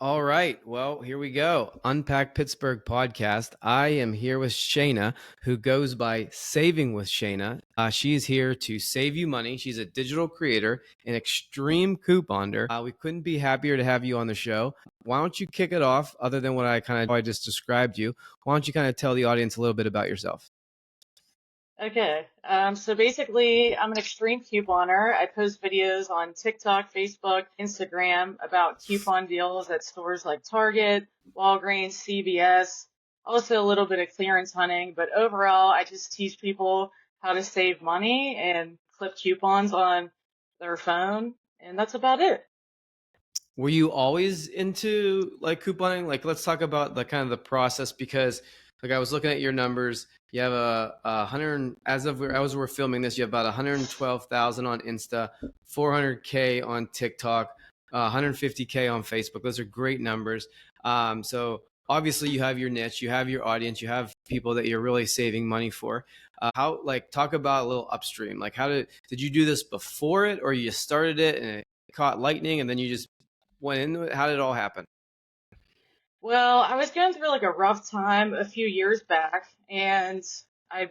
All right. Well, here we go. Unpack Pittsburgh podcast. I am here with Shayna, who goes by Saving with Shayna. She's here to save you money. She's a digital creator, an extreme couponer. We couldn't be happier to have you on the show. Why don't you kick it off, other than what I just described you? Why don't you kind of tell the audience a little bit about yourself? Okay. So basically, I'm an extreme couponer. I post videos on TikTok, Facebook, Instagram about coupon deals at stores like Target, Walgreens, CVS, also a little bit of clearance hunting. But overall, I just teach people how to save money and clip coupons on their phone. And that's about it. Were you always into like couponing? Like, let's talk about the kind of the process because, like, I was looking at your numbers. You have a hundred as we're filming this. You have about 112,000 on Insta, 400K on TikTok, 150K on Facebook. Those are great numbers. So obviously you have your niche, you have your audience, you have people that you're really saving money for. How like talk about a little upstream? Like, how did you do this before it, or you started it and it caught lightning and then you just went into it? How did it all happen? Well, I was going through like a rough time a few years back, and I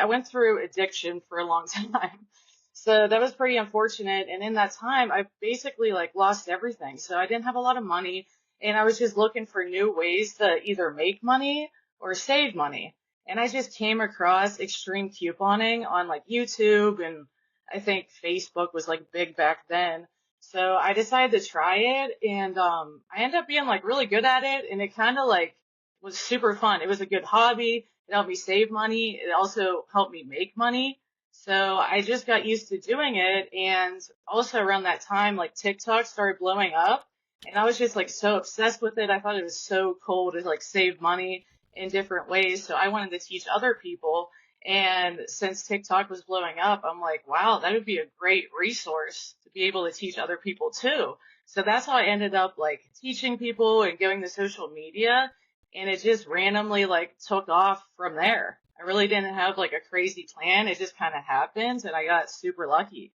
went through addiction for a long time. So that was pretty unfortunate. And in that time, I basically like lost everything. So I didn't have a lot of money, and I was just looking for new ways to either make money or save money. And I just came across extreme couponing on like YouTube, and I think Facebook was like big back then. So I decided to try it, and I ended up being like really good at it, and it kind of like was super fun. It was a good hobby. It helped me save money. It also helped me make money. So I just got used to doing it, and also around that time, like TikTok started blowing up, and I was just like so obsessed with it. I thought it was so cool to like save money in different ways. So I wanted to teach other people. And since TikTok was blowing up, I'm like, wow, that would be a great resource to be able to teach other people too. So that's how I ended up like teaching people and going to social media. And it just randomly like took off from there. I really didn't have like a crazy plan. It just kind of happened and I got super lucky.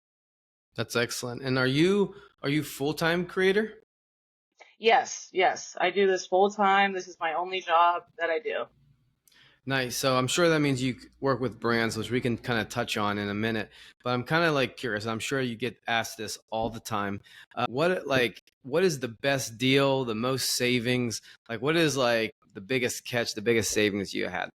That's excellent. And are you full-time creator? Yes, yes, I do this full time. This is my only job that I do. Nice. So I'm sure that means you work with brands, which we can kind of touch on in a minute. But I'm kind of like curious. I'm sure you get asked this all the time. What is the best deal, the most savings? Like, what is like the biggest catch, the biggest savings you had?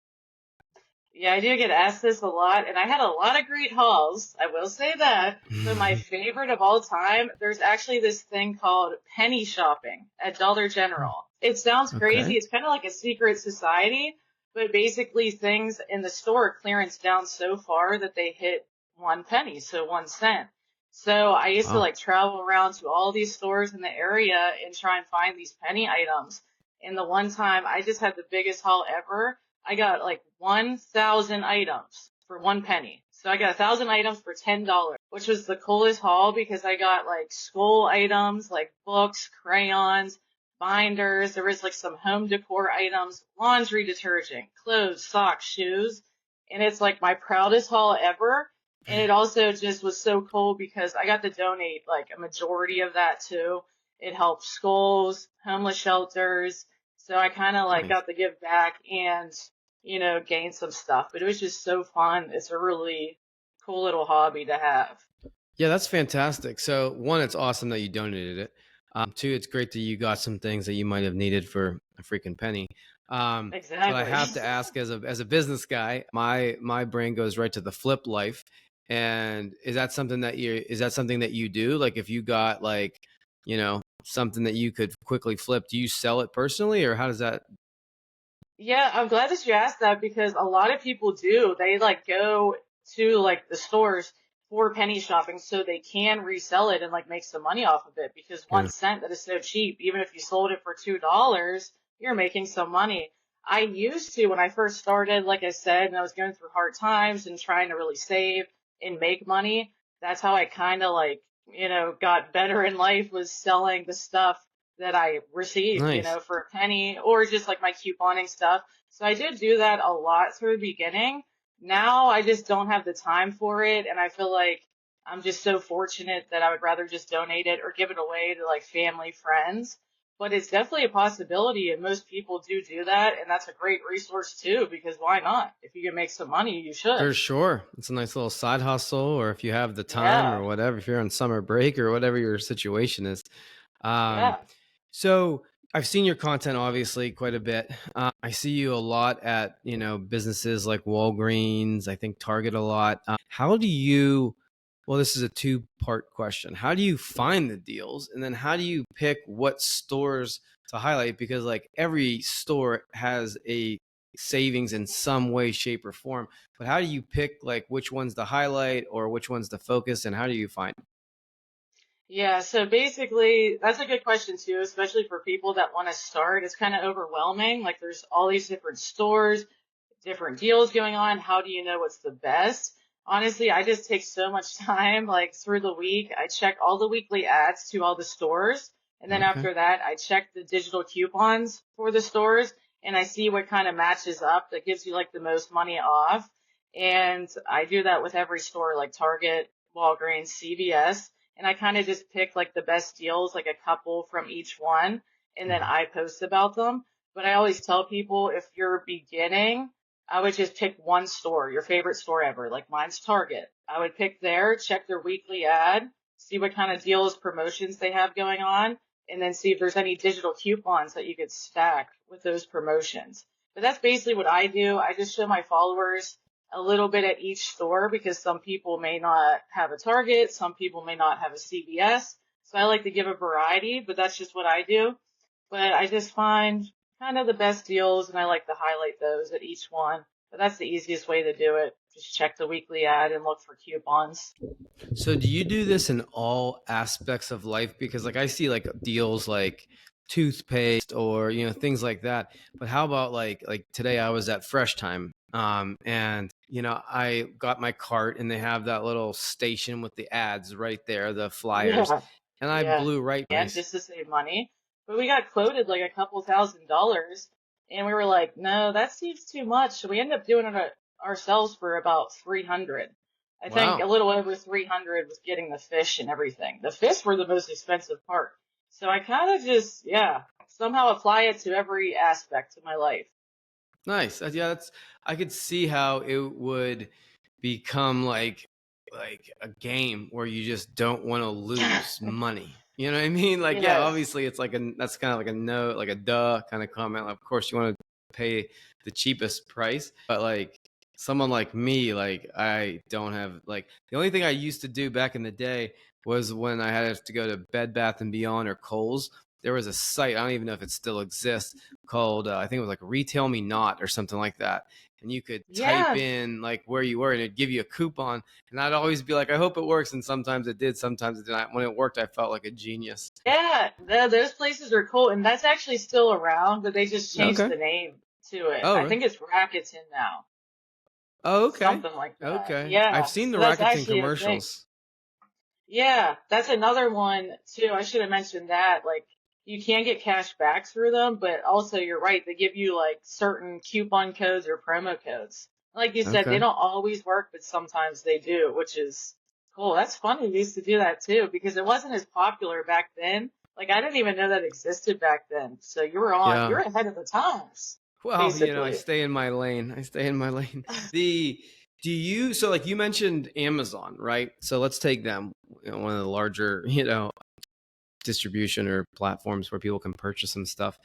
Yeah, I do get asked this a lot, and I had a lot of great hauls. I will say that. But my favorite of all time, there's actually this thing called penny shopping at Dollar General. It sounds crazy. Okay. It's kind of like a secret society, but basically things in the store clearance down so far that they hit 1 penny, so 1 cent. So I used to Wow. like travel around to all these stores in the area and try and find these penny items. And the one time I just had the biggest haul ever. I got like 1,000 items for 1 penny. So I got 1,000 items for $10, which was the coolest haul because I got like school items, like books, crayons, binders. There was like some home decor items, laundry detergent, clothes, socks, shoes. And it's like my proudest haul ever. And it also just was so cool because I got to donate like a majority of that too. It helped schools, homeless shelters. So I kind of like Nice. got to give back and gain some stuff. But it was just so fun. It's a really cool little hobby to have. Yeah, that's fantastic. So one, it's awesome that you donated it. Two, it's great that you got some things that you might have needed for a freaking penny. But I Exactly. have to ask, as a business guy, my brain goes right to the flip life. And is that something that you do? Like, if you got like, something that you could quickly flip, do you sell it personally, or how does that? Yeah, I'm glad that you asked that because a lot of people do. They like go to like the stores for penny shopping so they can resell it and like make some money off of it because Yeah. 1 cent that is so cheap. Even if you sold it for $2, you're making some money. I used to when I first started, like I said, and I was going through hard times and trying to really save and make money. That's how I kind of like, got better in life was selling the stuff that I received, Nice. for a penny or just like my couponing stuff. So I did do that a lot through the beginning. Now I just don't have the time for it. And I feel like I'm just so fortunate that I would rather just donate it or give it away to like family, friends. but it's definitely a possibility, and most people do that, and that's a great resource too, because why not? If you can make some money, you should. For sure. It's a nice little side hustle, or if you have the time or Yeah, whatever, if you're on summer break or whatever your situation is. Um, yeah, so I've seen your content obviously quite a bit. I see you a lot at, businesses like Walgreens, I think Target a lot. How do you, well, this is a two-part question. How do you find the deals? And then how do you pick what stores to highlight? Because like every store has a savings in some way, shape, or form. But how do you pick like which ones to highlight or which ones to focus, and how do you find? yeah. So basically, that's a good question too, especially for people that want to start. It's kind of overwhelming. Like there's all these different stores, different deals going on. How do you know what's the best? Honestly, I just take so much time, like through the week. I check all the weekly ads to all the stores. And then Okay. after that, I check the digital coupons for the stores and I see what kind of matches up that gives you like the most money off. And I do that with every store like Target, Walgreens, CVS. And I kind of just pick like the best deals, like a couple from each one. And then Mhm. I post about them. But I always tell people if you're beginning, I would just pick one store, your favorite store ever. Like mine's Target. I would pick there, check their weekly ad, see what kind of deals, promotions they have going on, and then see if there's any digital coupons that you could stack with those promotions. But that's basically what I do. I just show my followers a little bit at each store because some people may not have a Target, some people may not have a CVS. So I like to give a variety, but that's just what I do. But I just find kind of the best deals and I like to highlight those at each one. But that's the easiest way to do it. Just check the weekly ad and look for coupons. So do you do this in all aspects of life? Because like I see like deals like toothpaste or things like that. But how about like today I was at Fresh Time, and I got my cart and they have that little station with the ads right there, the flyers, Yeah. and I Yeah. blew right And nice. just to save money. But we got quoted like a couple $1,000s and we were like, no, that seems too much. So we ended up doing it ourselves for about 300. I think a Wow. little over 300 was getting the fish and everything. The fish were the most expensive part. So I kind of just, yeah, somehow apply it to every aspect of my life. Nice. Yeah, that's I could see how it would become like a game where you just don't want to lose money. You know what I mean? Like, yeah, Yes. obviously it's like that's kind of like a no, like a duh kind of comment. Of course you want to pay the cheapest price, but like someone like me, like I don't have like the only thing I used to do back in the day was when I had to go to Bed Bath and Beyond or Kohl's. There was a site, I don't even know if it still exists, called I think it was like Retail Me Not or something like that. And you could type Yeah. in like where you were and it'd give you a coupon. And I'd always be like, I hope it works. And sometimes it did, sometimes it did not. When it worked, I felt like a genius. Yeah. Those places are cool. And that's actually still around, but they just changed Okay. the name to it. Oh, I really? think it's Rakuten now. Oh, okay. Something like that. Okay. I've Yeah. seen the So that's Rakuten actually a thing. commercials. Yeah. That's another one too. I should have mentioned that. Like you can get cash back through them, but also you're right. They give you like certain coupon codes or promo codes. Like you said, they Okay. don't always work, but sometimes they do, which is cool. That's funny. We used to do that too because it wasn't as popular back then. Like I didn't even know that existed back then. So you're Yeah. ahead of the times, Well, I basically. stay in my lane. I stay in my lane. The do you so like you mentioned Amazon, right? So let's take them, one of the larger, distribution or platforms where people can purchase some stuff.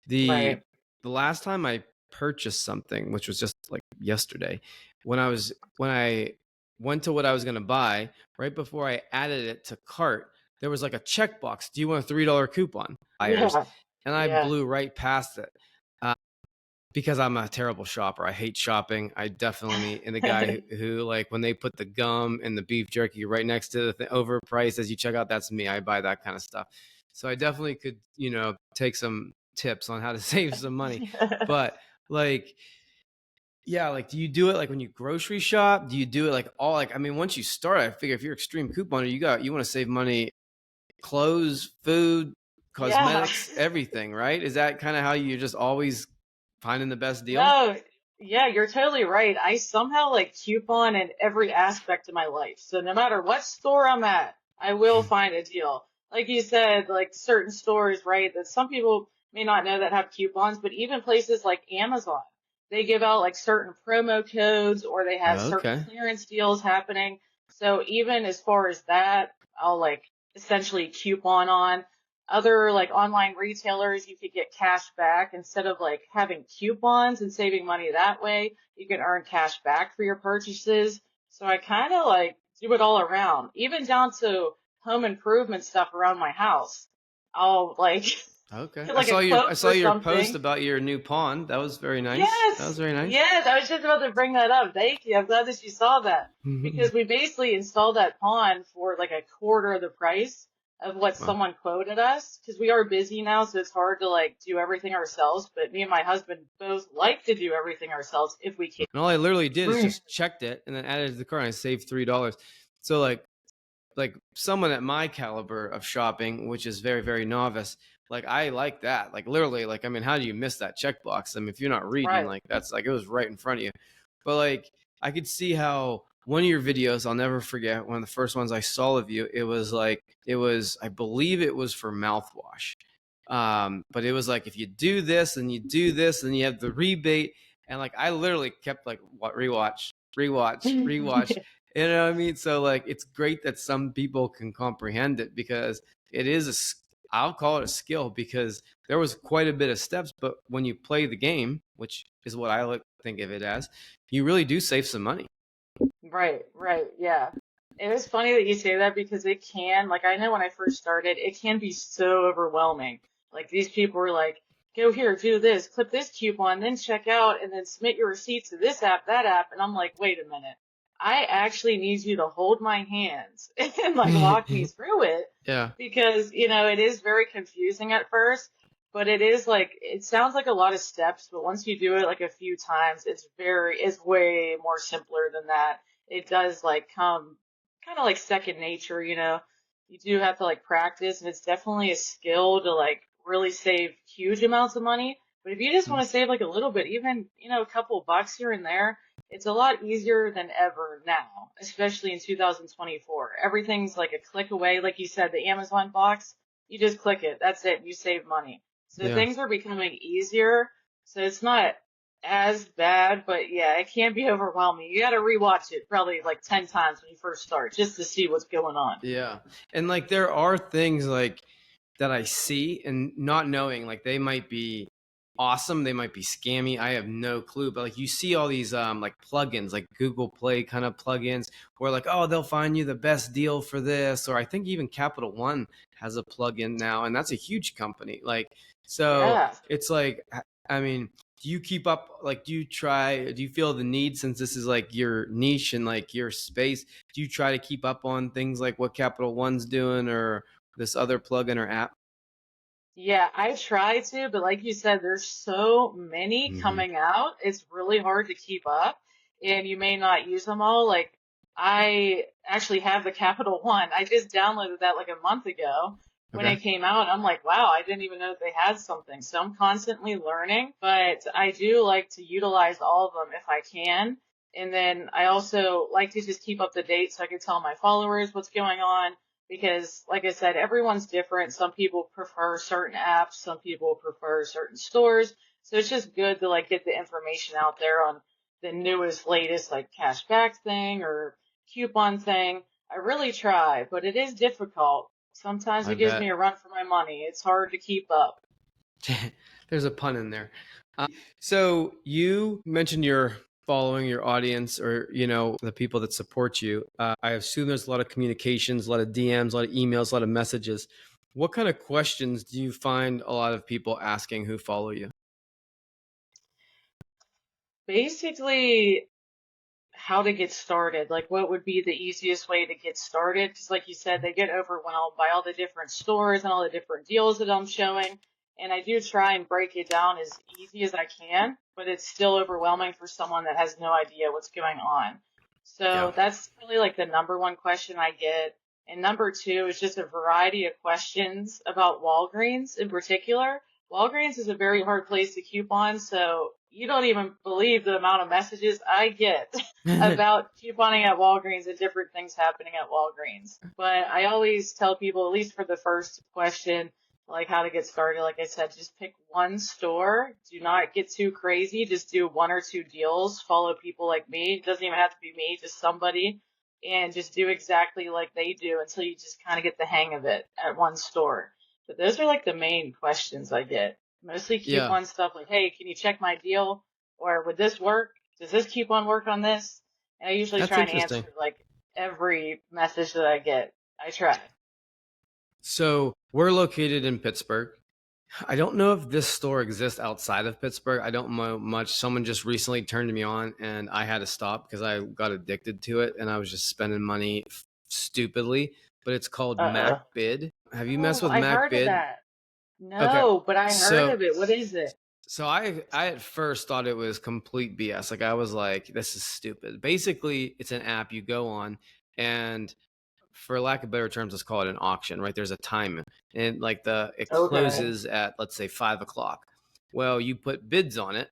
The Right. the last time I purchased something, which was just like yesterday, when I went to what I was going to buy, right before I added it to cart, there was like a checkbox. Do you want a $3 coupon? Buyers, Yeah. and I Yeah. blew right past it. Uh, because I'm a terrible shopper. I hate shopping. I definitely and the guy who like when they put the gum and the beef jerky right next to the overpriced as you check out, that's me. I buy that kind of stuff. So I definitely could, take some tips on how to save some money. But like, yeah, like do you do it like when you grocery shop? Do you do it like all like I mean, once you start, I figure if you're extreme couponer, you want to save money, clothes, food, Yeah. cosmetics, everything, right? Is that kind of how you're just always finding the best deal? No, yeah, you're totally right. I somehow like coupon in every aspect of my life. So no matter what store I'm at, I will find a deal. like you said, like certain stores, right, that some people may not know that have coupons, but even places like Amazon, they give out like certain promo codes or they have certain Okay. clearance deals happening. So even as far as that, I'll like essentially coupon on. Other like online retailers, you could get cash back instead of like having coupons and saving money that way. You can earn cash back for your purchases. So I kind of like do it all around, even down to home improvement stuff around my house. I'll like Okay. get like a I quote saw for your post something. about your new pond. That was very nice. That was Yes, very nice. yes, I was just about to bring that up. Thank you. I'm glad that you saw that because we basically installed that pond for like a quarter of the price of what Wow. someone quoted us because we are busy now, so it's hard to like do everything ourselves. But me and my husband both like to do everything ourselves if we can. And all I literally did is Right. just checked it and then added it to the cart and I saved $3. So like someone at my caliber of shopping, which is very, very novice, like I like that. Like literally, like I mean, how do you miss that checkbox? I mean, if you're not reading, Right. like that's like it was right in front of you. But like I could see how one of your videos, I'll never forget, one of the first ones I saw of you, it was like I believe it was for mouthwash. But it was like if you do this and you do this, and you have the rebate, and like I literally kept like rewatch, rewatch, rewatch. You know what I mean? So like it's great that some people can comprehend it because it is I'll call it a skill because there was quite a bit of steps, but when you play the game, which is what I like think of it as, you really do save some money. Right, right, yeah. It is funny that you say that because it can, like, I know when I first started, it can be so overwhelming. Like, these people were like, go here, do this, clip this coupon, then check out, and then submit your receipt to this app, that app. And I'm like, wait a minute. I actually need you to hold my hands and like walk me through it Yeah. because, it is very confusing at first, but it is like, it sounds like a lot of steps, but once you do it like a few times, it's way more simpler than that. It does like come kind of like second nature, you do have to like practice and it's definitely a skill to like really save huge amounts of money. But if you just want to save like a little bit, even, a couple bucks here and there, it's a lot easier than ever now, especially in 2024. Everything's like a click away. Like you said, the Amazon box, you just click it. That's it. You save money. So Yeah. things are becoming easier. So it's not as bad, but yeah, it can be overwhelming. You got to rewatch it probably like 10 times when you first start just to see what's going on. Yeah. And like there are things like that I see and not knowing like they might be awesome, they might be scammy. I have no clue. But like you see all these like plugins, like Google Play kind of plugins where like, oh, they'll find you the best deal for this. Or I think even Capital One has a plugin now, and that's a huge company. Like so Yeah. it's like I mean, do you keep up like do you feel the need since this is like your niche and like your space? Do you try to keep up on things like what Capital One's doing or this other plugin or app? Yeah, I try to, but like you said, there's so many Mm-hmm. coming out. It's really hard to keep up, and you may not use them all. Like, I actually have the Capital One. I just downloaded that like a month ago when Okay. it came out. I'm like, wow, I didn't even know that they had something. So I'm constantly learning, but I do like to utilize all of them if I can. And then I also like to just keep up to date so I can tell my followers what's going on because like I said, everyone's different. Some people prefer certain apps, some people prefer certain stores. So it's just good to like get the information out there on the newest, latest like cashback thing or coupon thing. I really try, but it is difficult. Sometimes I it gives bet. me a run for my money. It's hard to keep up. There's a pun in there. So you mentioned you're following your audience or, the people that support you. I assume there's a lot of communications, a lot of DMs, a lot of emails, a lot of messages. What kind of questions do you find a lot of people asking who follow you? Basically, how to get started, like what would be the easiest way to get started? Because like you said, they get overwhelmed by all the different stores and all the different deals that I'm showing. And I do try and break it down as easy as I can, but it's still overwhelming for someone that has no idea what's going on. Yeah. So that's really like the number one question I get. And number two is just a variety of questions about Walgreens in particular. Walgreens is a very hard place to coupon, so you don't even believe the amount of messages I get about couponing at Walgreens and different things happening at Walgreens. But I always tell people, at least for the first question, like how to get started, like I said, just pick one store. Do not get too crazy. Just do one or two deals. Follow people like me. It doesn't even have to be me, just somebody. And just do exactly like they do until you just kind of get the hang of it at one store. But those are like the main questions I get. Mostly Yeah, coupon stuff like, hey, can you check my deal? Or would this work? Does this coupon work on this? And I usually that's try and interesting. answer like every message that I get. I try. So we're located in Pittsburgh. I don't know if this store exists outside of Pittsburgh. I don't know much. Someone just recently turned me on and I had to stop because I got addicted to it and I was just spending money stupidly. But it's called Uh-oh. MacBid. Have you messed Oh, with I heard of MacBid? that. Okay. No, but I heard So of it. What is it? I at first thought it was complete BS. Like I was like, this is stupid. Basically, it's an app you go on and for lack of better terms, let's call it an auction, right? There's a time and like it Okay. closes at let's say 5 o'clock. Well, you put bids on it,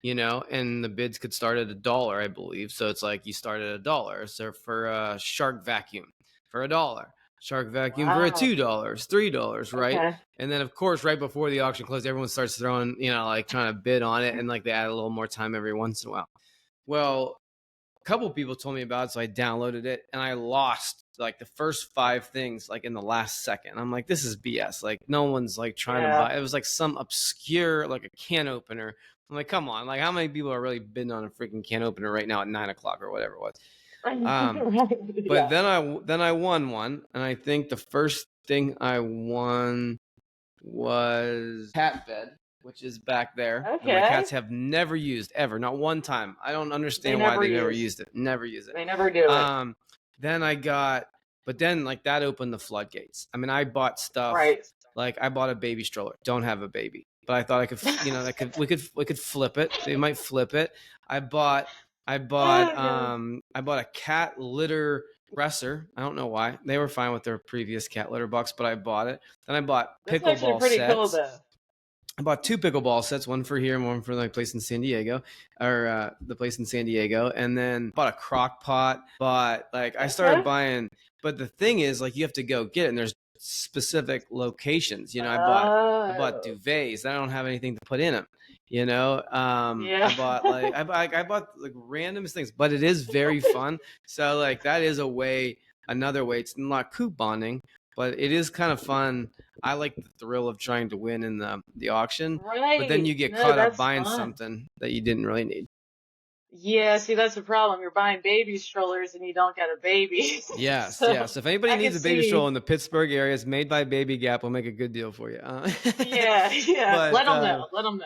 and the bids could start at $1, I believe. So it's like you start at $1. So for a shark vacuum for $1, shark vacuum for a Wow. $2, $3, right? Okay. And then of course, right before the auction closed, everyone starts throwing, like trying to bid on it, and like they add a little more time every once in a while. Well, a couple of people told me about it, so I downloaded it and I lost like the first 5 things like in the last second. I'm like, this is BS. Like no one's like trying to Yeah. buy. It was like some obscure like a can opener. I'm like, come on, like how many people are really bidding on a freaking can opener right now at 9 o'clock or whatever it was? Um, Right. but Yeah. then I won one, and I think the first thing I won was cat bed, which is back there, and my Okay. cats have never used ever, not one time. I don't They understand why never they've never use. used it. Never use it. They never do it. Um, then I got, but then like that opened the floodgates. I mean, I bought stuff Right. like I bought a baby stroller. Don't have a baby, but I thought I could, that could we could flip it. They might flip it. I bought Oh, God. I bought a cat litter dresser. I don't know why. They were fine with their previous cat litter box, but I bought it. Then I bought That's actually pickleball pretty cool, sets. though. I bought 2 pickleball sets, one for here and one for the place in San Diego, or the place in San Diego. And then bought a crock pot. But like I started Okay. buying, but the thing is, like you have to go get it, and there's specific locations. I bought Oh, duvets. I don't have anything to put in them. yeah. I bought like random things, but it is very fun. So like that is another way. It's not couponing, but it is kind of fun. I like the thrill of trying to win in the auction, but then Right. you get No, caught up that's buying fun. something that you didn't really need. Yeah, see, that's the problem. You're buying baby strollers and you don't get a baby. Yes, So yes. If anybody I can needs a baby stroller see. in the Pittsburgh area, it's made by Baby Gap. We'll make a good deal for you. Yeah, yeah. Let But them know. Let them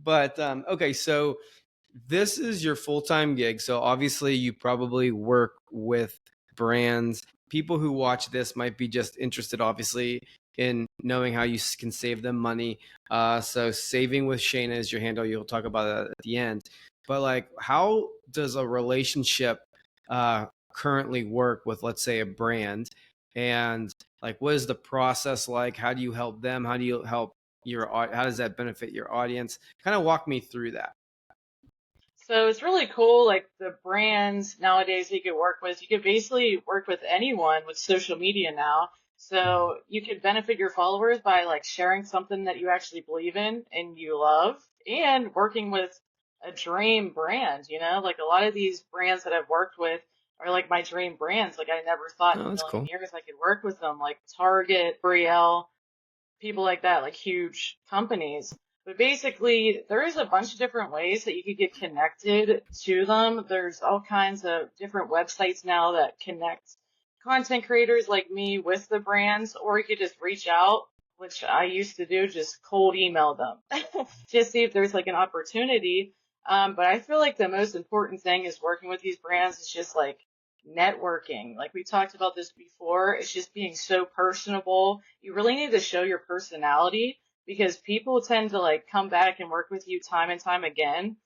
know. okay. So this is your full-time gig. So obviously, you probably work with brands. People who watch this might be just interested, obviously, in knowing how you can save them money. So saving with Shayna is your handle. You'll talk about that at the end. But like, how does a relationship currently work with, let's say, a brand? And like, what is the process like? How do you help them? How do you help how does that benefit your audience? Kind of walk me through that. So it's really cool, like the brands nowadays you could work with. You could basically work with anyone with social media now. So you could benefit your followers by like sharing something that you actually believe in and you love and working with a dream brand, like a lot of these brands that I've worked with are like my dream brands. Like I never thought in Oh, a that's million cool. years I could work with them, like Target, Brielle, people like that, like huge companies. But basically, there is a bunch of different ways that you could get connected to them. There's all kinds of different websites now that connect content creators like me with the brands, or you could just reach out, which I used to do, just cold email them, just see if there's like an opportunity. But I feel like the most important thing is working with these brands is just like networking. Like we talked about this before, it's just being so personable. You really need to show your personality because people tend to like come back and work with you time and time again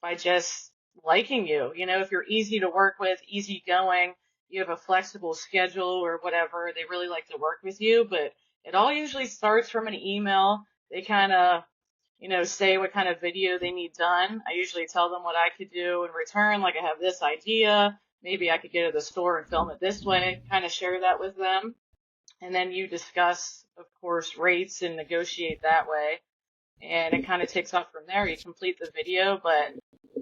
by just liking you. If you're easy to work with, easygoing, you have a flexible schedule or whatever, they really like to work with you. But it all usually starts from an email. They kind of say what kind of video they need done. I usually tell them what I could do in return. Like I have this idea. Maybe I could go to the store and film it this way, kind of share that with them. And then you discuss, of course, rates and negotiate that way. And it kind of takes off from there. You complete the video, but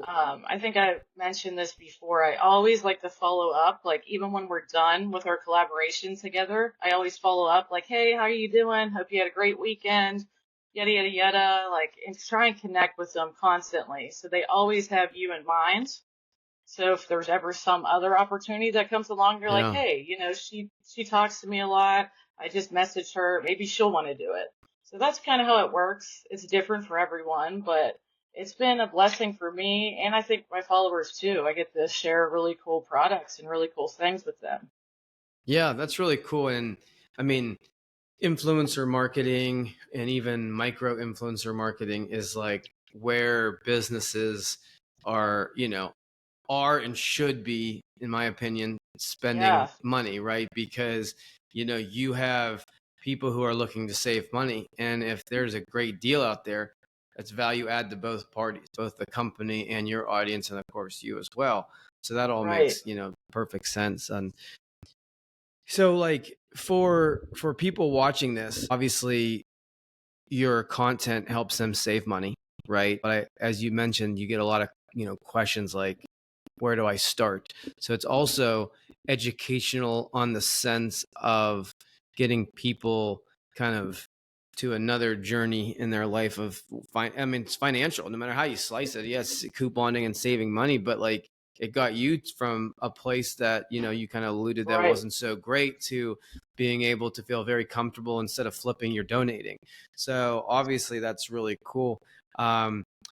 I think I mentioned this before. I always like to follow up, like even when we're done with our collaboration together, I always follow up, like, hey, how are you doing? Hope you had a great weekend, yada, yada, yada, like, and try and connect with them constantly. So they always have you in mind. So if there's ever some other opportunity that comes along, you're like, Yeah. hey, she talks to me a lot. I just messaged her. Maybe she'll want to do it. So that's kind of how it works. It's different for everyone, but it's been a blessing for me, and I think my followers too. I get to share really cool products and really cool things with them. Yeah, that's really cool. And I mean, influencer marketing and even micro influencer marketing is like where businesses are, are and should be, in my opinion, spending Yeah, money, right? Because, you have people who are looking to save money. And if there's a great deal out there, that's value add to both parties, both the company and your audience, and of course you as well. So that all right. makes, perfect sense. And so like for people watching this, obviously your content helps them save money, right? But as you mentioned, you get a lot of, questions like, where do I start? So it's also educational on the sense of getting people kind of to another journey in their life of I mean, it's financial, no matter how you slice it. Yes, couponing and saving money, but like it got you from a place that, you kind of alluded that Right. wasn't so great to being able to feel very comfortable instead of flipping, you're donating. So obviously that's really cool.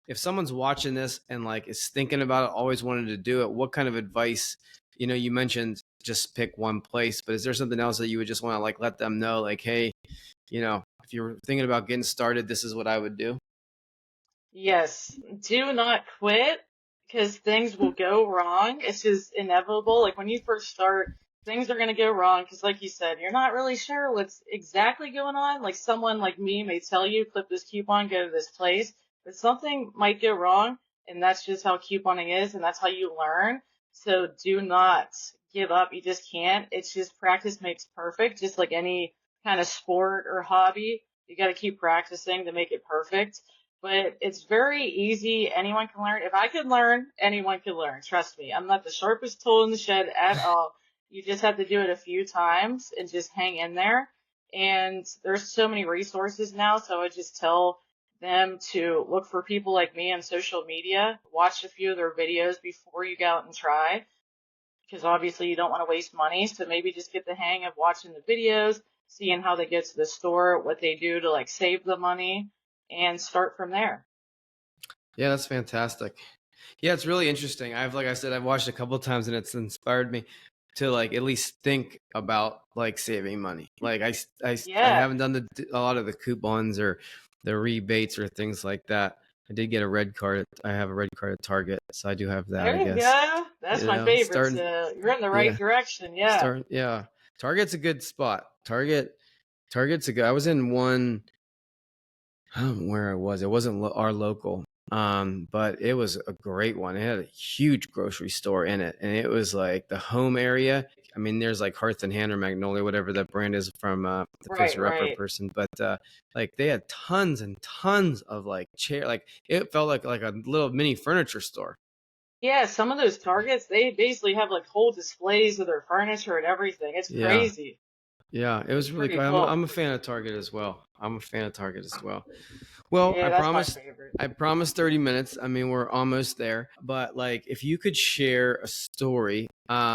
If someone's watching this and like is thinking about it, always wanted to do it, what kind of advice, you mentioned just pick one place, but is there something else that you would just want to like let them know, like, hey, if you're thinking about getting started, this is what I would do? Yes, do not quit because things will go wrong. It's just inevitable. Like when you first start, things are going to go wrong because, like you said, you're not really sure what's exactly going on. Like someone like me may tell you, clip this coupon, go to this place, but something might go wrong, and that's just how couponing is, and that's how you learn. So do not give up. You just can't. It's just practice makes perfect, just like any kind of sport or hobby. You got to keep practicing to make it perfect, but it's very easy. Anyone can learn. If I could learn, anyone could learn. Trust me. I'm not the sharpest tool in the shed at all. You just have to do it a few times and just hang in there. And there's so many resources now. So I just tell them to look for people like me on social media, watch a few of their videos before you go out and try, because obviously you don't want to waste money. So maybe just get the hang of watching the videos, seeing how they get to the store, what they do to like save the money, and start from there. Yeah, that's fantastic. Yeah, it's really interesting. Like I said, I've watched a couple of times and it's inspired me to like at least think about like saving money. Like I Yeah, haven't done a lot of the coupons or the rebates or things like that. I did get a red card. I have a red card at Target, so I do have that, there I you guess. go. That's my favorite. Starting, So you're in the right yeah, direction. Yeah. yeah. Target's a good spot. Target's a good. I was in one. I don't know where I was. It wasn't our local, but it was a great one. It had a huge grocery store in it, and it was like the home area. I mean, there's like Hearth and Hand or Magnolia, whatever that brand is from the Right, Fixer Upper right. person. But like they had tons and tons of like chair. Like it felt like a little mini furniture store. Yeah, some of those Targets, they basically have like whole displays of their furniture and everything. It's Yeah, crazy. yeah, it It's was really pretty cool. cool. I'm a fan of Target as well. I'm a fan of Target as well. Well, Yeah, that's my favorite. I promised 30 minutes. I mean, we're almost there. But like if you could share a story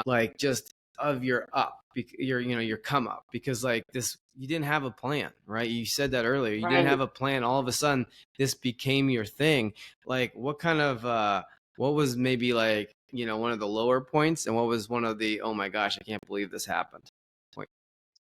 like just of your your come up, because like this you didn't have a plan, right? You said that earlier. You didn't have Right. a plan. All of a sudden this became your thing. Like what kind of what was maybe like, one of the lower points, and what was one of the, oh my gosh, I can't believe this happened point?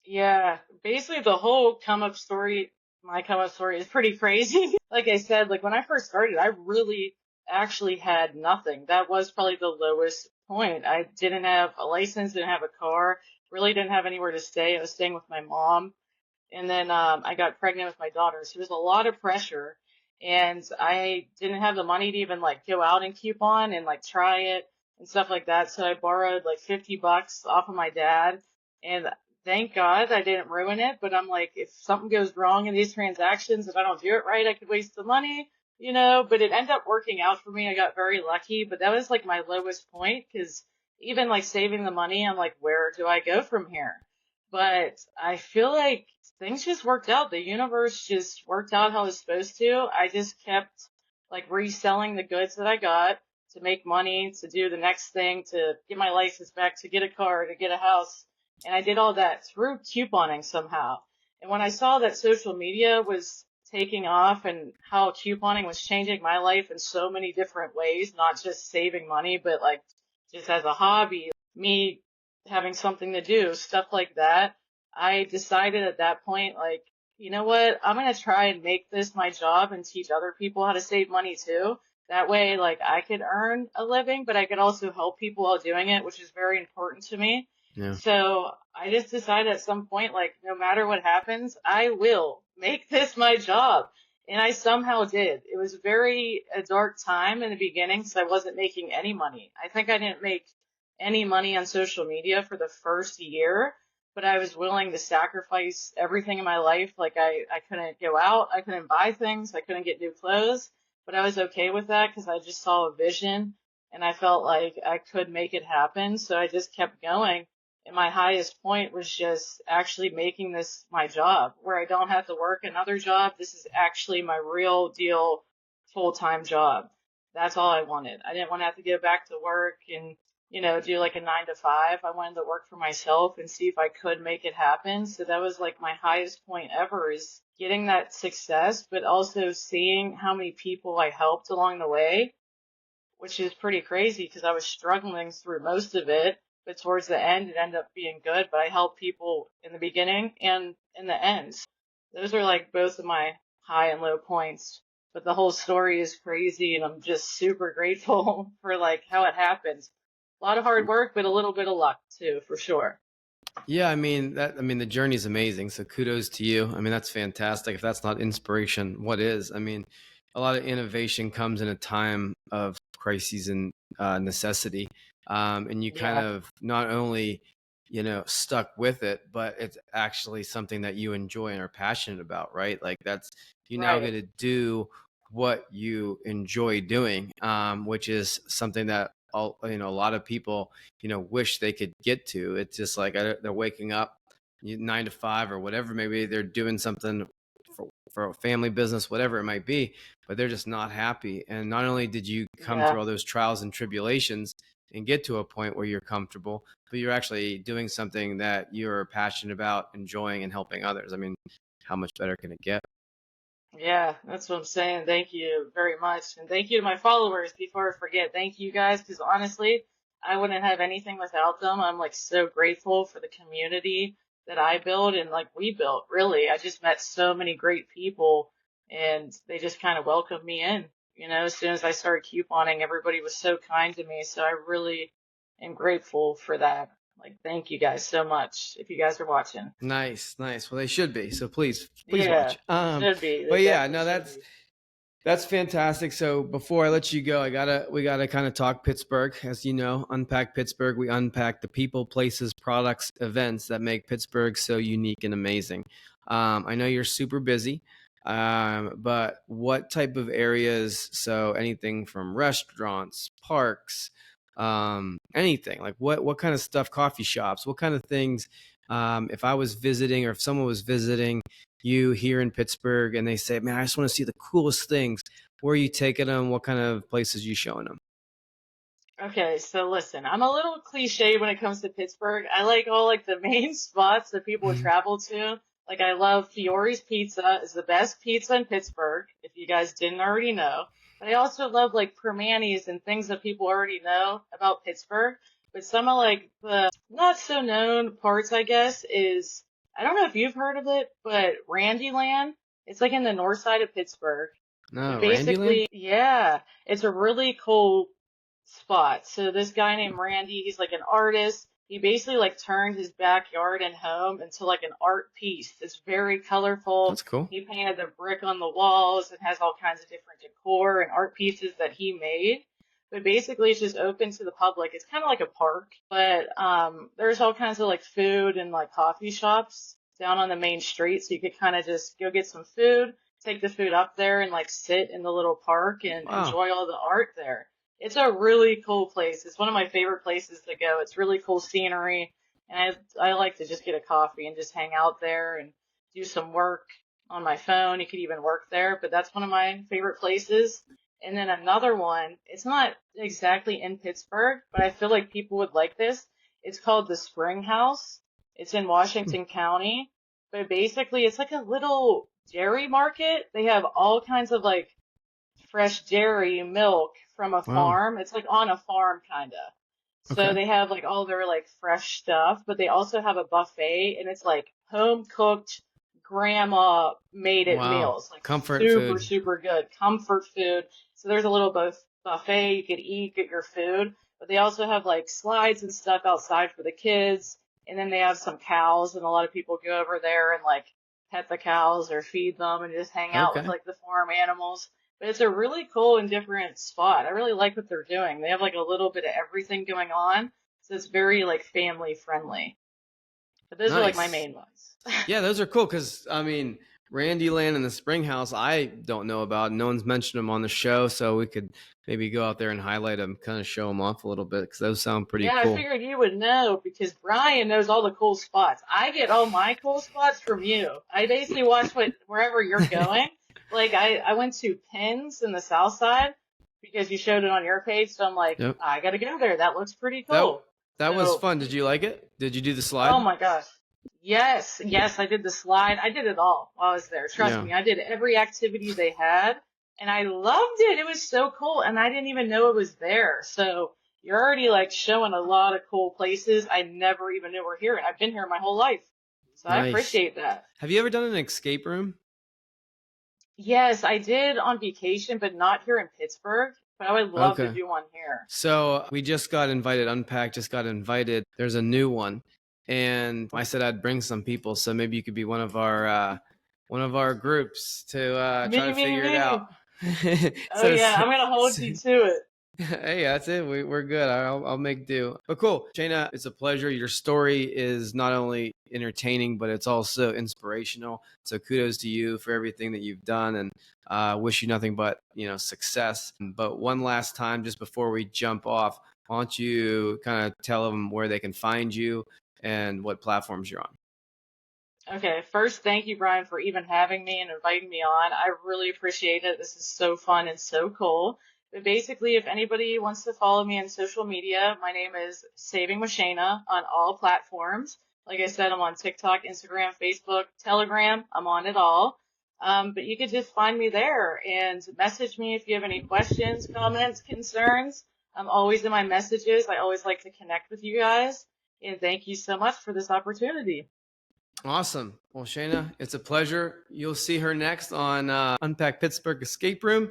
Yeah, basically the whole come up story, my come up story is pretty crazy. Like I said, like when I first started, I really actually had nothing. That was probably the lowest point. I didn't have a license, didn't have a car, really didn't have anywhere to stay. I was staying with my mom. And then I got pregnant with my daughter. So there's a lot of pressure. and I didn't have the money to even like go out and coupon and like try it and stuff like that. So I borrowed like $50 off of my dad, and thank God I didn't ruin it. But I'm like, if something goes wrong in these transactions, if I don't do it right, I could waste the money, you know. But it ended up working out for me. I got very lucky, but that was like my lowest point because even like saving the money, I'm like, where do I go from here? But I feel like things just worked out. The universe just worked out how it's supposed to. I just kept like reselling the goods that I got to make money, to do the next thing, to get my license back, to get a car, to get a house. And I did all that through couponing somehow. And when I saw that social media was taking off and how couponing was changing my life in so many different ways, not just saving money, but like just as a hobby, me having something to do, stuff like that. I decided at that point, like, you know what? I'm going to try and make this my job and teach other people how to save money too. That way, like, I could earn a living, but I could also help people while doing it, which is very important to me. Yeah. So I just decided at some point, like, no matter what happens, I will make this my job. And I somehow did. It was a dark time in the beginning because I wasn't making any money. I think I didn't make any money on social media for the first year, but I was willing to sacrifice everything in my life. Like I couldn't go out, I couldn't buy things, I couldn't get new clothes, but I was okay with that because I just saw a vision and I felt like I could make it happen. So I just kept going. And my highest point was just actually making this my job where I don't have to work another job. This is actually my real deal full-time job. That's all I wanted. I didn't want to have to go back to work and do like a 9 to 5. I wanted to work for myself and see if I could make it happen. So that was like my highest point ever is getting that success, but also seeing how many people I helped along the way, which is pretty crazy because I was struggling through most of it, but towards the end it ended up being good. But I helped people in the beginning and in the end. Those are like both of my high and low points. But the whole story is crazy and I'm just super grateful for like how it happens. A lot of hard work, but a little bit of luck too, for sure. Yeah, the journey is amazing. So kudos to you. I mean, that's fantastic. If that's not inspiration, what is? I mean, a lot of innovation comes in a time of crises and necessity. And you kind Yeah, of not only, stuck with it, but it's actually something that you enjoy and are passionate about, right? Like that's you now get right. to do what you enjoy doing, which is something that a lot of people wish they could get to. It's just like they're waking up 9 to 5 or whatever. Maybe they're doing something for a family business, whatever it might be, but they're just not happy. And not only did you come through Yeah. all those trials and tribulations and get to a point where you're comfortable, but you're actually doing something that you're passionate about, enjoying and helping others. I mean, how much better can it get? Yeah, that's what I'm saying. Thank you very much. And thank you to my followers before I forget. Thank you guys, because honestly, I wouldn't have anything without them. I'm like so grateful for the community that I built and like we built, really. I just met so many great people and they just kind of welcomed me in. As soon as I started couponing, everybody was so kind to me. So I really am grateful for that. Like, thank you guys so much if you guys are watching. Nice, nice. Well, they should be. So please Yeah, watch. should be. They But yeah, definitely no, should that's be. That's fantastic. So before I let you go, we gotta kind of talk Pittsburgh. As you know, Unpack Pittsburgh. We unpack the people, places, products, events that make Pittsburgh so unique and amazing. I know you're super busy, but what type of areas? So anything from restaurants, parks, anything like what kind of stuff? Coffee shops. What kind of things? If I was visiting or if someone was visiting you here in Pittsburgh and they say, man, I just want to see the coolest things. Where are you taking them? What kind of places are you showing them? Okay, so listen, I'm a little cliche when it comes to Pittsburgh. I like all like the main spots that people would travel to. Like I love Fiore's Pizza is the best pizza in Pittsburgh, if you guys didn't already know. But I also love like Permanis and things that people already know about Pittsburgh. But some of like the not so known parts, I guess, is I don't know if you've heard of it, but Randyland. It's like in the north side of Pittsburgh. But No, Randyland? basically, yeah, it's a really cool spot. So this guy named Randy, he's like an artist. He basically like turned his backyard and home into like an art piece. It's very colorful. That's cool. He painted the brick on the walls and has all kinds of different decor and art pieces that he made. But basically, it's just open to the public. It's kind of like a park, but there's all kinds of like food and like coffee shops down on the main street. So you could kind of just go get some food, take the food up there, and like sit in the little park and Wow. enjoy all the art there. It's a really cool place. It's one of my favorite places to go. It's really cool scenery, and I like to just get a coffee and just hang out there and do some work on my phone. You could even work there, but that's one of my favorite places. And then another one, it's not exactly in Pittsburgh, but I feel like people would like this. It's called the Spring House. It's in Washington County, but basically it's like a little dairy market. They have all kinds of like fresh dairy milk from a Wow. farm. It's like on a farm kind of. So Okay. they have like all their like fresh stuff, but they also have a buffet and it's like home cooked, grandma made it Wow. meals, like Comfort super, food. super good, comfort food. So there's a little both buffet you could eat, get your food, but they also have like slides and stuff outside for the kids. And then they have some cows and a lot of people go over there and like pet the cows or feed them and just hang out with Okay. like the farm animals. But it's a really cool and different spot. I really like what they're doing. They have like a little bit of everything going on. So it's very like family friendly. But those are like my Nice. main ones. Yeah, those are cool because I mean, Randy Land and the Spring House, I don't know about. No one's mentioned them on the show, so we could maybe go out there and highlight them, kind of show them off a little bit because those sound pretty Yeah, I cool. figured you would know because Brian knows all the cool spots. I get all my cool spots from you. I basically watch wherever you're going. Like I went to Pins in the South Side because you showed it on your page, so I'm like, Yep. I gotta go there. That looks pretty That cool. that was So fun. Did you like it? Did you do the oh slide? my gosh. Yes, yes, I did the slide. I did it all while I was there. Trust Yeah. me, I did every activity they had and I loved it. It was so cool and I didn't even know it was there. So you're already like showing a lot of cool places I never even knew were here. And I've been here my whole life. So I Nice. appreciate that. Have you ever done an escape room? Yes, I did on vacation, but not here in Pittsburgh. But I would love to Okay. do one here. So we just got invited. Unpack just got invited. There's a new one, and I said I'd bring some people. So maybe you could be one of our groups to try Me, to me, figure it out. me. Oh so, yeah, so, I'm gonna hold you to it. hey, that's it. We're good. I'll make do. But cool, Shayna, it's a pleasure. Your story is not only entertaining, but it's also inspirational. So kudos to you for everything that you've done, and wish you nothing but success. But one last time, just before we jump off, why don't you kind of tell them where they can find you and what platforms you're on? Okay, first, thank you, Brian, for even having me and inviting me on. I really appreciate it. This is so fun and so cool. But basically, if anybody wants to follow me on social media, my name is Saving with Shayna on all platforms. Like I said, I'm on TikTok, Instagram, Facebook, Telegram. I'm on it all. But you could just find me there and message me if you have any questions, comments, concerns. I'm always in my messages. I always like to connect with you guys. And thank you so much for this opportunity. Awesome. Well, Shayna, it's a pleasure. You'll see her next on Unpack Pittsburgh Escape Room.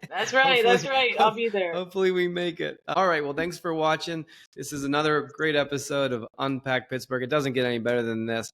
That's right. hopefully, That's right. I'll be there. hopefully we make it. All right. Well, thanks for watching. This is another great episode of Unpack Pittsburgh. It doesn't get any better than this.